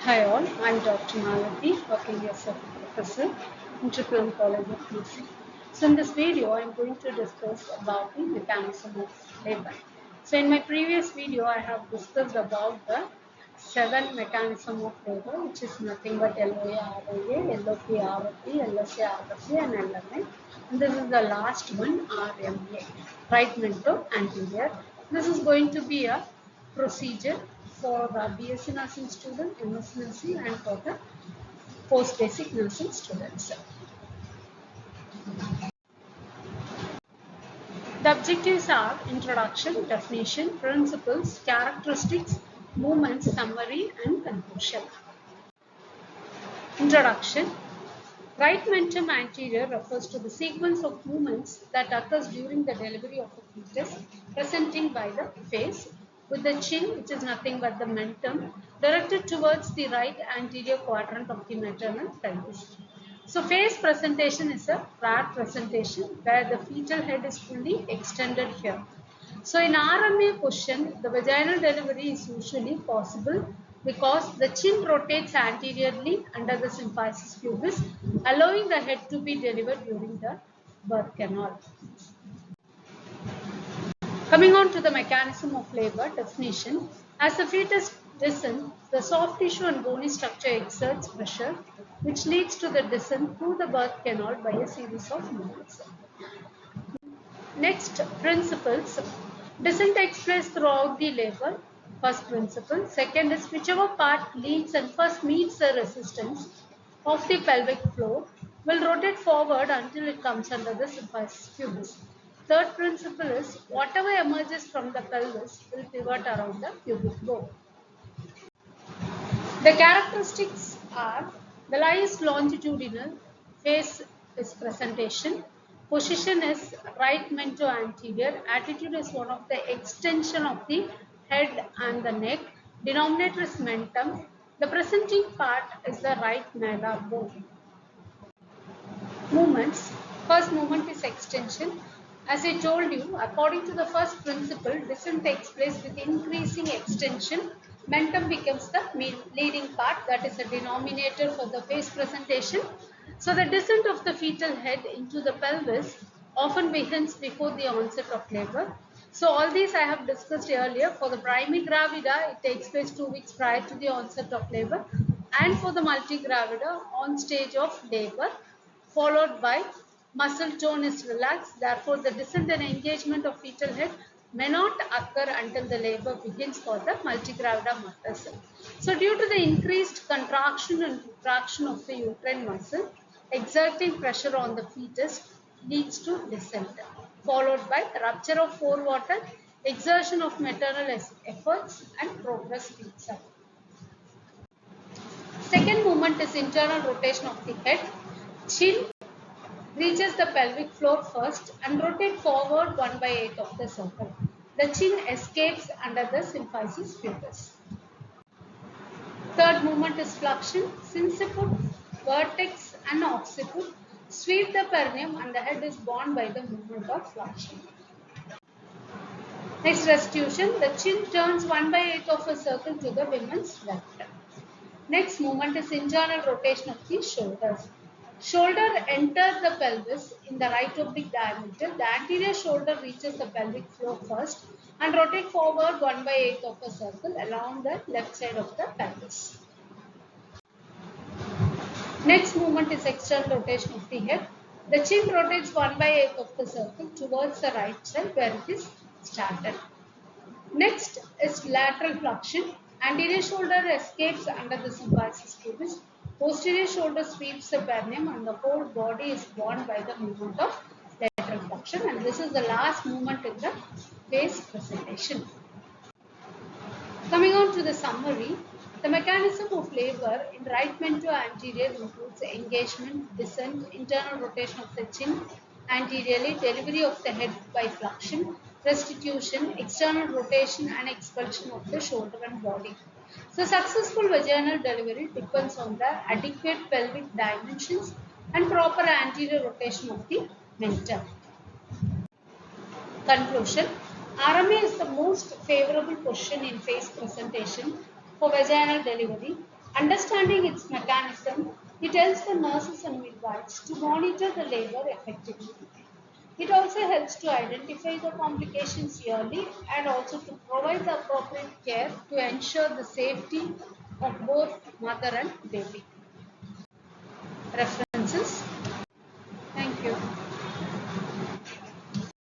Hi all, I'm Dr. Malati, working as a professor in Tripoli College of Nursing. So in this video, I'm going to discuss about the mechanism of labor. So in my previous video, I have discussed about the 7 mechanism of labor, which is nothing but LOA, ROA, LOP, ROP, LSA, RSA and LMA. And this is the last one, RMA, right mentor anterior. This is going to be a procedure for BSc nursing student, MSc nursing and for the post basic nursing students. The objectives are introduction, definition, principles, characteristics, movements, summary and conclusion. Introduction. Right mentum anterior refers to the sequence of movements that occurs during the delivery of a fetus, presenting by the face, with the chin, which is nothing but the mentum, directed towards the right anterior quadrant of the maternal pelvis. So face presentation is a rare presentation where the fetal head is fully extended here. So in RMA question, the vaginal delivery is usually possible because the chin rotates anteriorly under the symphysis pubis, allowing the head to be delivered during the birth canal. Coming on to the mechanism of labor definition, as the fetus descends, the soft tissue and bony structure exerts pressure, which leads to the descent through the birth canal by a series of movements. Next, principles. Descent takes place throughout the labor. First principle. Second is whichever part leads and first meets the resistance of the pelvic floor will rotate forward until it comes under the symphysis pubis. Third principle is whatever emerges from the pelvis will pivot around the pubic bone. The characteristics are the lie is longitudinal, face is presentation, position is right mento anterior, attitude is one of the extension of the head and the neck, denominator is mentum, the presenting part is the right malar bone. Movements. First movement is extension. As I told you, according to the first principle, descent takes place with increasing extension. Mentum becomes the leading part, that is a denominator for the face presentation. So the descent of the fetal head into the pelvis often begins before the onset of labor. So all these I have discussed earlier. For the primigravida, it takes place 2 weeks prior to the onset of labor, and for the multigravida, on stage of labor, followed by muscle tone is relaxed. Therefore, the descent and engagement of fetal head may not occur until the labor begins for the multigravida mothers. So, due to the increased contraction and contraction of the uterine muscle, exerting pressure on the fetus leads to descent, followed by rupture of forewater, exertion of maternal efforts, and progress speeds up. Second movement is internal rotation of the head. Chin reaches the pelvic floor first and rotate forward 1/8 of the circle. The chin escapes under the symphysis pubis. Third movement is fluxion. Sinciput, vertex and occiput sweep the perineum and the head is borne by the movement of fluxion. Next, restitution. The chin turns 1/8 of a circle to the women's left. Next movement is internal rotation of the shoulders. Shoulder enters the pelvis in the right oblique diameter. The anterior shoulder reaches the pelvic floor first and rotate forward 1/8 of a circle along the left side of the pelvis. Next movement is external rotation of the head. The chin rotates 1/8 of the circle towards the right side where it is started. Next is lateral fluxion. Anterior shoulder escapes under the symphysis pubis. Posterior shoulder sweeps the perineum and the whole body is borne by the movement of lateral flexion, and this is the last movement in the face presentation. Coming on to the summary, the mechanism of labor in right mento anterior includes engagement, descent, internal rotation of the chin anteriorly, delivery of the head by fluxion, restitution, external rotation and expulsion of the shoulder and body. So successful vaginal delivery depends on the adequate pelvic dimensions and proper anterior rotation of the mentum. Conclusion. RMA is the most favorable position in face presentation for vaginal delivery Understanding its mechanism, it helps the nurses and midwives to monitor the labor effectively. It also helps to identify the complications early and also to provide the appropriate care to ensure the safety of both mother and baby. Reference